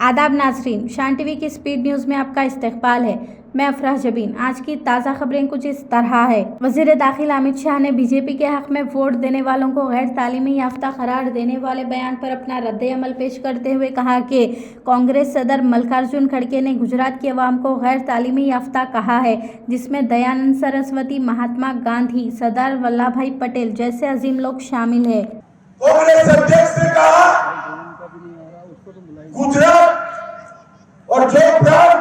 आदाब नाजरीन, शान टीवी की स्पीड न्यूज़ में आपका इस्तकबाल है। मैं अफराह जबीन। आज की ताज़ा खबरें कुछ इस तरह है। वज़ीर दाखिला अमित शाह ने बीजेपी के हक में वोट देने वालों को गैर तालीमी याफ्ता करार देने वाले बयान पर अपना रद्द-ए-अमल पेश करते हुए कहा कि कांग्रेस सदर मल्लिकार्जुन खड़गे ने गुजरात के अवाम को गैर तालीमी याफ्ता कहा है, जिसमें दयानंद सरस्वती, महात्मा गांधी, सरदार वल्लभ भाई पटेल जैसे अजीम लोग शामिल है। कांग्रेस अध्यक्ष ने कहा गुजरात और जो प्रांत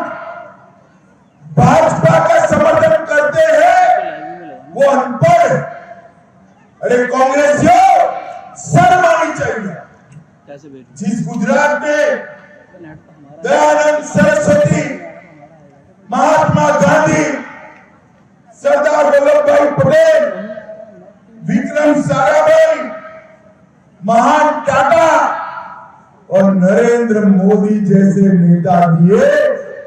भाजपा का समर्थन करते हैं वो अनपढ़। अरे कांग्रेसियों, शर्म आनी चाहिए। जिस गुजरात में दयानंद सरस्वती, महात्मा गांधी, सरदार वल्लभ भाई पटेल, विक्रम साराभाई, महान टाटा और नरेंद्र मोदी जैसे नेता दिए,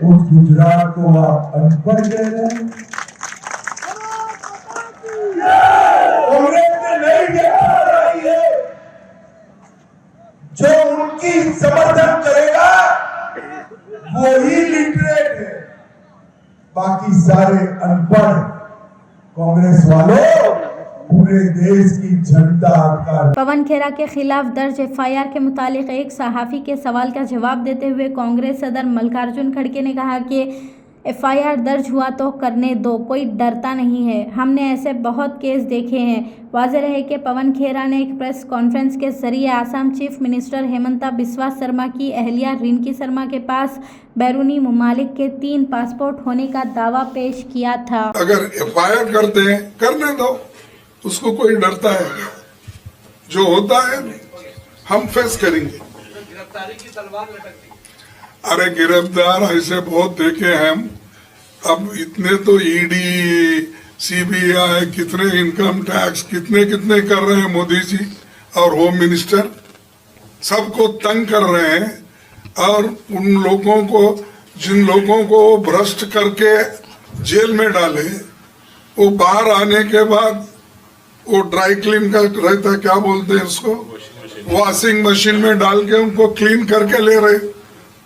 उस गुजरात को आप अनपढ़ कह रहे हैं। कांग्रेस ने नई देखा रही है, जो उनकी समर्थन करेगा वही लिटरेट है, बाकी सारे अनपढ़। कांग्रेस वालों, पूरे देश की जनता का। पवन खेरा के खिलाफ दर्ज एफआईआर के मुतालिक एक सहाफ़ी के सवाल का जवाब देते हुए कांग्रेस सदर मल्लिकार्जुन खड़गे ने कहा कि एफआईआर दर्ज हुआ तो करने दो, कोई डरता नहीं है। हमने ऐसे बहुत केस देखे हैं। वाज़ेह है कि पवन खेरा ने एक प्रेस कॉन्फ्रेंस के जरिए आसाम चीफ मिनिस्टर हेमंता बिस्वा शर्मा की अहलिया रिंकी शर्मा के पास बैरूनी ममालिक के 3 पासपोर्ट होने का दावा पेश किया था। अगर एफआईआर करते हैं, करने दो, उसको कोई डरता है? जो होता है हम फेस करेंगे। गिरफ्तारी की तलवार लटकती। अरे गिरफ्तार ऐसे बहुत देखे हैं हम। अब इतने तो ईडी, सीबीआई, कितने इनकम टैक्स, कितने कितने कर रहे हैं मोदी जी और होम मिनिस्टर, सबको तंग कर रहे हैं। और उन लोगों को, जिन लोगों को भ्रष्ट करके जेल में डाले, वो बाहर आने के बाद वो ड्राई क्लीन का रहता, क्या बोलते हैं उसको, वॉशिंग मशीन में डाल के उनको क्लीन करके ले रहे।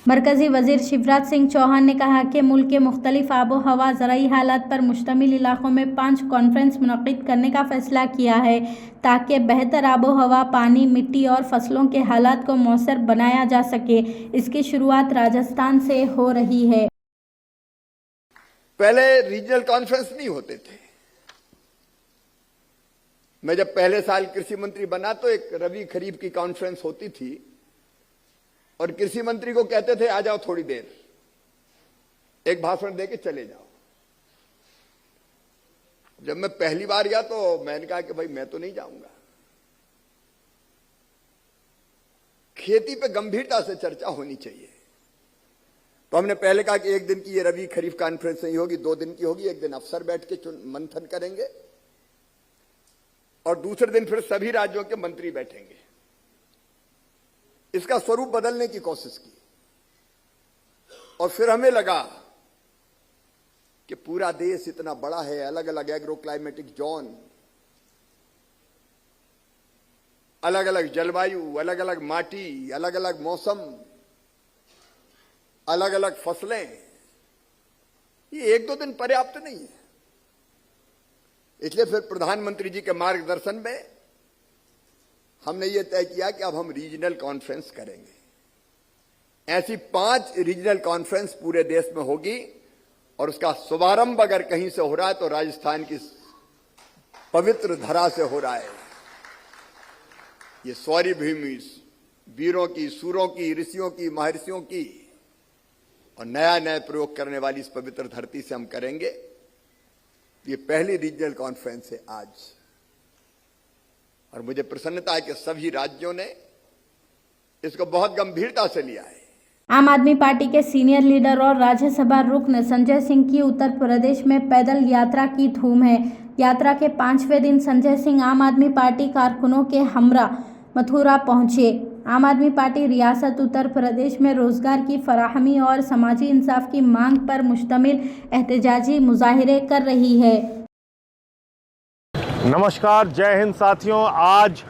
मरकजी वजीर शिवराज सिंह चौहान ने कहा कि मुल्क के मुख्तलिफ आबो हवा ज़राई हालात पर मुश्तमिल इलाकों में 5 कॉन्फ्रेंस मुनक़्क़िद करने का फैसला किया है, ताकि बेहतर आबो हवा, पानी, मिट्टी और फसलों के हालात को मौसर बनाया जा सके। इसकी शुरुआत राजस्थान से हो रही है। पहले रीजनल कॉन्फ्रेंस नहीं होते थे। मैं जब पहले साल कृषि मंत्री बना तो एक रबी खरीफ की कॉन्फ्रेंस होती थी और कृषि मंत्री को कहते थे आ जाओ थोड़ी देर, एक भाषण देके चले जाओ। जब मैं पहली बार गया तो मैंने कहा कि भाई मैं तो नहीं जाऊंगा। खेती पे गंभीरता से चर्चा होनी चाहिए। तो हमने पहले कहा कि एक दिन की ये रबी खरीफ कॉन्फ्रेंस नहीं होगी, 2 दिन की होगी। एक दिन अफसर बैठ के मंथन करेंगे और दूसरे दिन फिर सभी राज्यों के मंत्री बैठेंगे। इसका स्वरूप बदलने की कोशिश की और फिर हमें लगा कि पूरा देश इतना बड़ा है, अलग अलग एग्रो क्लाइमेटिक जोन, अलग अलग जलवायु, अलग अलग माटी, अलग अलग मौसम, अलग अलग फसलें, ये 1-2 दिन पर्याप्त नहीं है। इसलिए फिर प्रधानमंत्री जी के मार्गदर्शन में हमने ये तय किया कि अब हम रीजनल कॉन्फ्रेंस करेंगे। ऐसी 5 रीजनल कॉन्फ्रेंस पूरे देश में होगी और उसका शुभारंभ अगर कहीं से हो रहा है तो राजस्थान की पवित्र धरा से हो रहा है। ये शौर्य भूमि, वीरों की, सूरों की, ऋषियों की, महर्षियों की और नया नया प्रयोग करने वाली इस पवित्र धरती से हम करेंगे। ये पहली रीजनल कॉन्फ्रेंस है आज और मुझे प्रसन्नता है कि सभी राज्यों ने इसको बहुत गंभीरता से लिया है। आम आदमी पार्टी के सीनियर लीडर और राज्यसभा रुकन संजय सिंह की उत्तर प्रदेश में पैदल यात्रा की धूम है। यात्रा के 5वें दिन संजय सिंह आम आदमी पार्टी कारकुनों के हमरा मथुरा पहुंचे। आम आदमी पार्टी रियासत उत्तर प्रदेश में रोजगार की फराहमी और समाजी इंसाफ की मांग पर मुश्तमिल एहतजाजी मुजाहिरे कर रही है। नमस्कार, जय हिंद साथियों। आज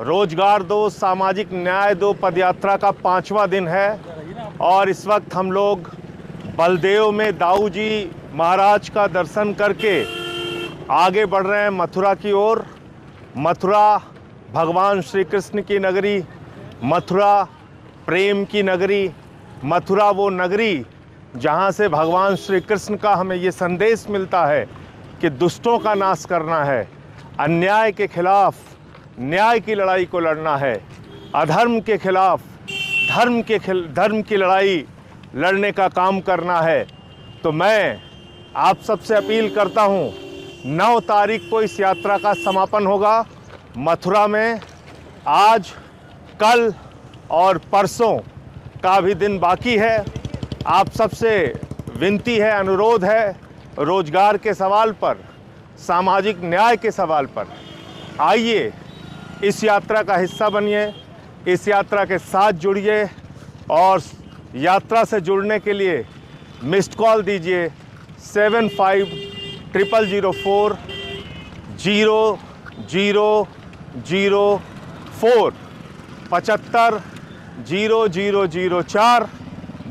रोजगार दो, सामाजिक न्याय दो पदयात्रा का 5वां दिन है और इस वक्त हम लोग बलदेव में दाऊ जी महाराज का दर्शन करके आगे बढ़ रहे हैं मथुरा की ओर। मथुरा भगवान श्री कृष्ण की नगरी, मथुरा प्रेम की नगरी, मथुरा वो नगरी जहाँ से भगवान श्री कृष्ण का हमें ये संदेश मिलता है कि दुष्टों का नाश करना है, अन्याय के खिलाफ न्याय की लड़ाई को लड़ना है, अधर्म के खिलाफ धर्म की लड़ाई लड़ने का काम करना है। तो मैं आप सबसे अपील करता हूँ, 9 तारीख को इस यात्रा का समापन होगा मथुरा में। आज, कल और परसों का भी दिन बाकी है। आप सबसे विनती है, अनुरोध है, रोजगार के सवाल पर, सामाजिक न्याय के सवाल पर आइए, इस यात्रा का हिस्सा बनिए, इस यात्रा के साथ जुड़िए और यात्रा से जुड़ने के लिए मिस्ड कॉल दीजिए 750004 0004 75 0004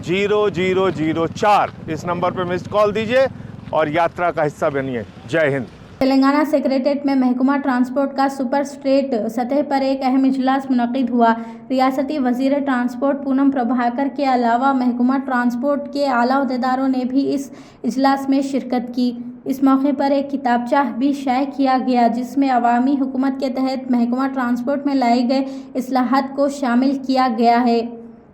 0004 इस नंबर पर मिस्ड कॉल दीजिए और यात्रा का हिस्सा बनिए। जय हिंद। तेलंगाना सेक्रेटेरिएट में महकमा ट्रांसपोर्ट का सुपर स्टेट सतह पर एक अहम इजलास मुनक्किद हुआ। रियासती वजीर ट्रांसपोर्ट पूनम प्रभाकर के अलावा महकमा ट्रांसपोर्ट के आला अहदेदारों ने भी इस इजलास में शिरकत की। इस मौके पर एक किताबचा भी शाये किया गया जिसमें अवामी हुकूमत के तहत महकमा ट्रांसपोर्ट में लाए गए इस्लाहात को शामिल किया गया है।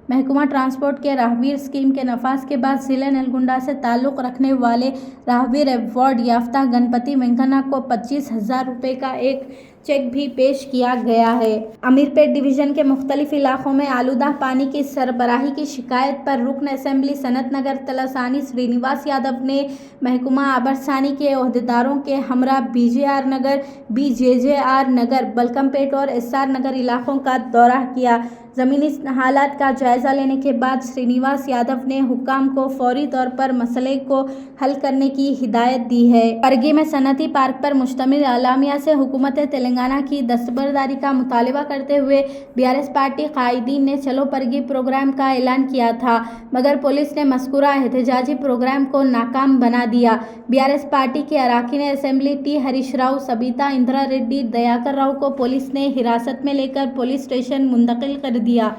महकमा ट्रांसपोर्ट के राहवीर स्कीम के नफाज के बाद जिले नलगुंडा से ताल्लुक़ रखने वाले राहवीर अवार्ड याफ्ता गणपति वेंकन्ना को 25,000 रुपये का एक चेक भी पेश किया गया है। अमीरपेट डिवीज़न के मुख्तलिफ इलाकों में आलूदा पानी की सरबराही की शिकायत पर रुकन असेंबली सनत नगर तलासानी श्रीनिवास यादव ने महकमा आबरसानी के अहदेदारों के हमरा BJR नगर, BJJR नगर, बलकमपेट और SR नगर इलाकों का दौरा किया। ज़मीनी हालात का जायज़ा लेने के बाद श्रीनिवास यादव ने हुक्काम को फौरी तौर पर मसले को हल करने की हिदायत दी है। परगी में सनती पार्क पर मुश्तमिल आलामिया से हुकूमत तेलंगाना की दस्तबरदारी का मुतालबा करते हुए BRS पार्टी कायदीन ने चलो परगी प्रोग्राम का ऐलान किया था, मगर पुलिस ने मज़कूरा एहतजाजी प्रोग्राम को नाकाम बना दिया। BRS पार्टी के अराकीन असेंबली T हरीश राव, सबिता इंदिरा रेड्डी, दयाकर राव को पुलिस ने हिरासत में लेकर पुलिस स्टेशन मुंतकिल कर दिया।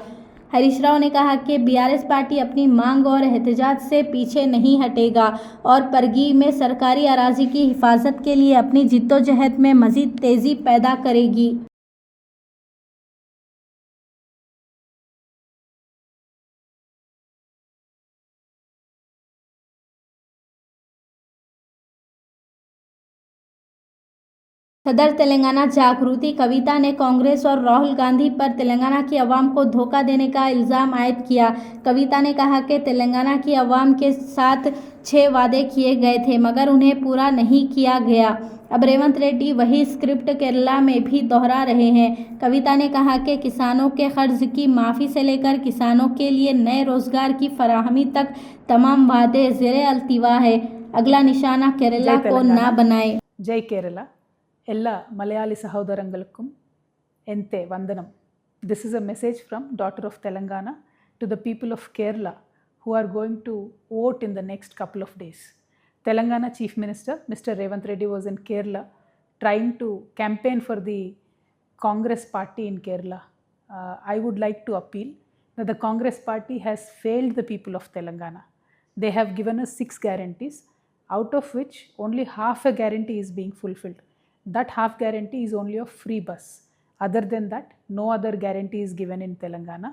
हरीश राव ने कहा कि BRS पार्टी अपनी मांग और एहतजाज से पीछे नहीं हटेगा और परगी में सरकारी अराजी की हिफाजत के लिए अपनी जिद्दोजहद में मज़ीद तेज़ी पैदा करेगी। सदर तेलंगाना जागृति कविता ने कांग्रेस और राहुल गांधी पर तेलंगाना की अवाम को धोखा देने का इल्ज़ाम आयद किया। कविता ने कहा कि तेलंगाना की अवाम के साथ 6 वादे किए गए थे मगर उन्हें पूरा नहीं किया गया। अब रेवंत रेड्डी वही स्क्रिप्ट केरला में भी दोहरा रहे हैं। कविता ने कहा कि किसानों के कर्ज की माफ़ी से लेकर किसानों के लिए नए रोजगार की फराहमी तक तमाम वादे ज़ेरे अल्तिवा है। अगला निशाना केरला को ना बनाए। जय केरला। ಎಲ್ಲ Malayali ಸಹೋದರಂಗಲಕ್ಕೂ ಎಂತೆ ವಂದನಂ. This is a message from daughter of Telangana to the people of Kerala who are going to vote in the next couple of days. Telangana Chief Minister Mr. Revanth Reddy was in Kerala trying to campaign for the Congress party in Kerala. I would like to appeal that the Congress party has failed the people of Telangana. They have given us 6 guarantees, out of which only half a guarantee is being fulfilled. That half guarantee is only of free bus. Other than that, no other guarantee is given in Telangana.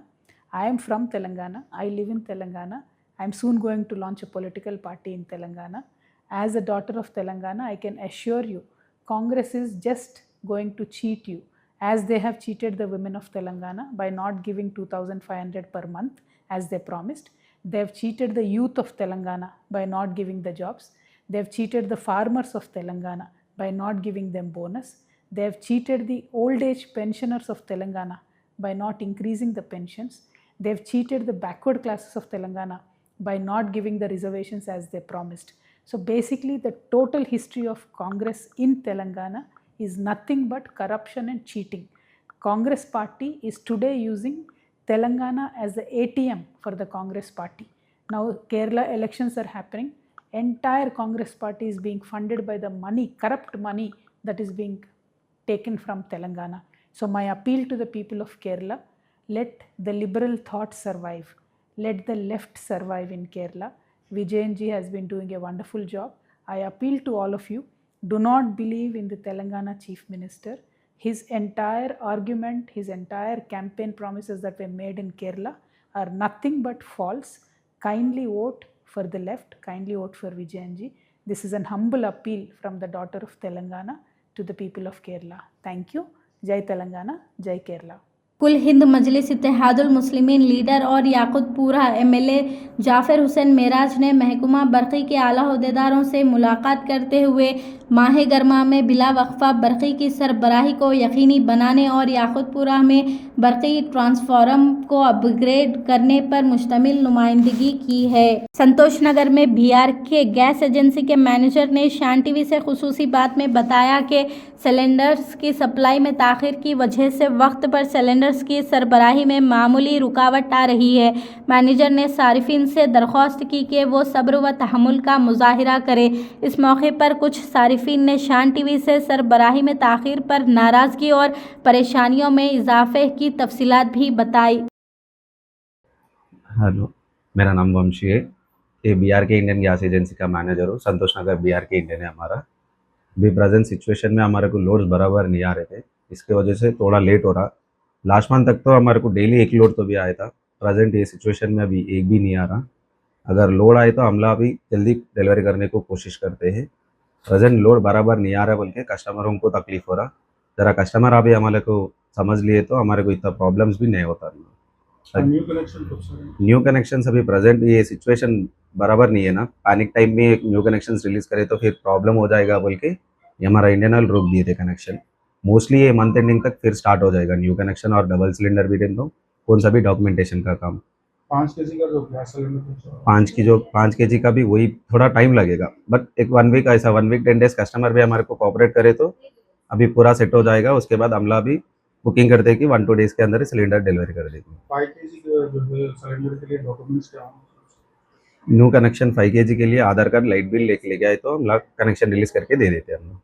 I am from Telangana. I live in Telangana. I am soon going to launch a political party in Telangana. As a daughter of Telangana, I can assure you, Congress is just going to cheat you, as they have cheated the women of Telangana by not giving 2,500 per month as they promised. They have cheated the youth of Telangana by not giving the jobs. They have cheated the farmers of Telangana by not giving them bonus. They have cheated the old age pensioners of Telangana by not increasing the pensions. They have cheated the backward classes of Telangana by not giving the reservations as they promised. So basically the total history of Congress in Telangana is nothing but corruption and cheating. Congress party is today using Telangana as the ATM for the Congress party. Now Kerala elections are happening. Entire Congress party is being funded by the money, corrupt money that is being taken from Telangana. So my appeal to the people of Kerala, let the liberal thought survive. Let the left survive in Kerala. Vijayanji has been doing a wonderful job. I appeal to all of you, do not believe in the Telangana Chief Minister. His entire argument, his entire campaign promises that were made in Kerala are nothing but false. Kindly vote for the left, kindly vote for Vijayanji. This is an humble appeal from the daughter of Telangana to the people of Kerala. Thank you. Jai Telangana, Jai Kerala. कुल हिंद मजलिस Ittehadul Muslimeen leader और Yakutpura MLA Jafar Hussain Meraj ने महकमा बरक़ी के आला ओहदेदारों से मुलाकात करते हुए माह गरमा में बिला वक्फा बरक़ी की सरबराही को यकीनी बनाने और याकुतपुरा में बरक़ी ट्रांसफार्मर को अपग्रेड करने पर मुश्तमिल नुमाइंदगी की है। संतोष नगर में बीआरके गैस एजेंसी के मैनेजर ने शान टीवी से खुसूसी बात में बताया कि सिलेंडर्स की सप्लाई में ताख़िर की वजह से वक्त पर सिलेंडर्स की सरबराही में मामूली रुकावट आ रही है। मैनेजर ने सारिफिन से दरख्वास्त की कि वो सब्र व तहम्मुल का मुजाहिरा करें। इस मौके पर कुछ सारिफिन ने शान टीवी से सरबराही में ताख़िर पर नाराज़गी और परेशानियों में इजाफे की तफसीलात भी बताई। हेलो, मेरा नाम वंशी है। ये बीआरके इंडियन गैस एजेंसी का मैनेजर हूँ। संतोष नगर बीआरके इंडियन है हमारा। अभी प्रेजेंट सिचुएशन में हमारे को लोड्स बराबर नहीं आ रहे थे, इसके वजह से थोड़ा लेट हो रहा। लास्ट मंथ तक तो हमारे को डेली एक लोड तो भी आया था। प्रेजेंट ये सिचुएशन में अभी एक भी नहीं आ रहा। अगर लोड आए तो हम लोग अभी जल्दी डिलीवरी करने को कोशिश करते हैं। प्रेजेंट लोड बराबर नहीं आ रहा बोल के कस्टमरों को तकलीफ हो रहा। ज़रा कस्टमर अभी हमारे को समझ लिए तो हमारे को इतना प्रॉब्लम्स भी नहीं होता। न्यू कनेक्शन अभी प्रेजेंट ये सिचुएशन बराबर नहीं है ना। पैनिक टाइम में एक न्यू कनेक्शन रिलीज करे तो फिर प्रॉब्लम हो जाएगा बोल के ये हमारा इंडियन ऑयल रोक दिए थे कनेक्शन। मोस्टली ये मंथ एंडिंग तक फिर स्टार्ट हो जाएगा न्यू कनेक्शन और डबल सिलेंडर भी दे दो, कौन सा भी डॉक्यूमेंटेशन का काम। 5 kg का जो गैस सिलेंडर 5 kg का भी वही थोड़ा टाइम लगेगा, बट एक 1 वीक ऐसा 1 वीक 10 डेज कस्टमर भी हमारे को कोऑपरेट करे तो अभी पूरा सेट हो जाएगा। उसके बाद हमला भी बुकिंग करते हैं कि 1-2 डेज के अंदर सिलेंडर डिलीवरी कर देंगे। 5 kg जो है सिलेंडर के लिए डॉक्यूमेंट्स क्या हैं? न्यू कनेक्शन 5 kg के लिए आधार कार्ड, लाइट बिल लेके आए तो हम लोग कनेक्शन रिलीज करके दे देते हैं हम लोग।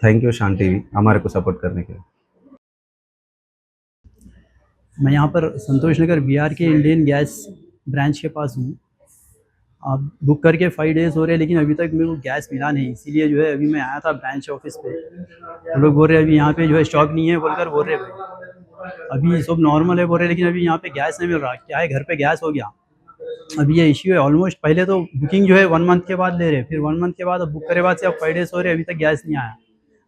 थैंक यू शान टीवी हमारे को सपोर्ट करने के लिए। मैं यहाँ पर संतोष नगर बीआरके इंडियन गैस ब्रांच के पास हूँ। अब बुक करके 5 डेज़ हो रहे हैं लेकिन अभी तक मेरे को गैस मिला नहीं, इसीलिए जो है अभी मैं आया था ब्रांच ऑफिस पे। वो लोग बोल रहे हैं अभी यहाँ पे जो है स्टॉक नहीं है बोलकर बोल रहे भाई अभी सब नॉर्मल है बोल रहे, लेकिन अभी यहाँ पे गैस नहीं मिल रहा। क्या है, घर पे गैस हो गया। अभी ये इश्यू है। ऑलमोस्ट पहले तो बुकिंग जो है 1 मंथ के बाद ले रहे, फिर 1 मंथ के बाद अब बुक करे बाद से अब 5 डेज़ हो रहे, अभी तक गैस नहीं आया,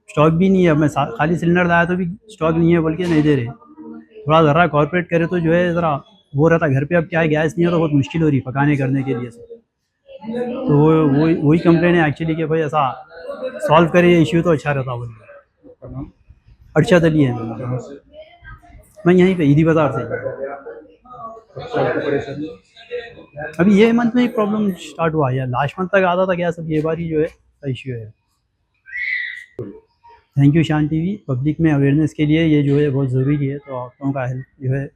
स्टॉक भी नहीं है। मैं खाली सिलेंडर लाया तो भी स्टॉक नहीं है बोल के नहीं दे रहे। थोड़ा ज़रा कॉर्पोरेट करे तो जो है ज़रा वो रहता। घर पे अब क्या है, गैस नहीं है तो बहुत मुश्किल हो रही पकाने करने के लिए। तो वही कंप्लेन है एक्चुअली कि भाई ऐसा सॉल्व करे ये इश्यू तो अच्छा रहता बोलिए। अर्शद अली है मैं यहीं पे ईदी बाज़ार से। अभी ये मंथ में एक प्रॉब्लम स्टार्ट हुआ है, लास्ट मंथ तक आता था गैस, अब ये बारी जो है इश्यू है। थैंक यू शान टीवी। पब्लिक में अवेयरनेस के लिए ये जो है बहुत ज़रूरी है, तो आप लोगों का हेल्प जो है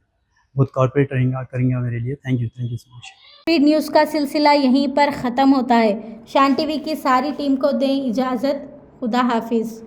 बहुत कॉर्पोरेट करेंगे मेरे लिए। Thank you so much. Speed news का सिलसिला यहीं पर ख़त्म होता है। शान टीवी की सारी टीम को दें इजाज़त। खुदा हाफिज़।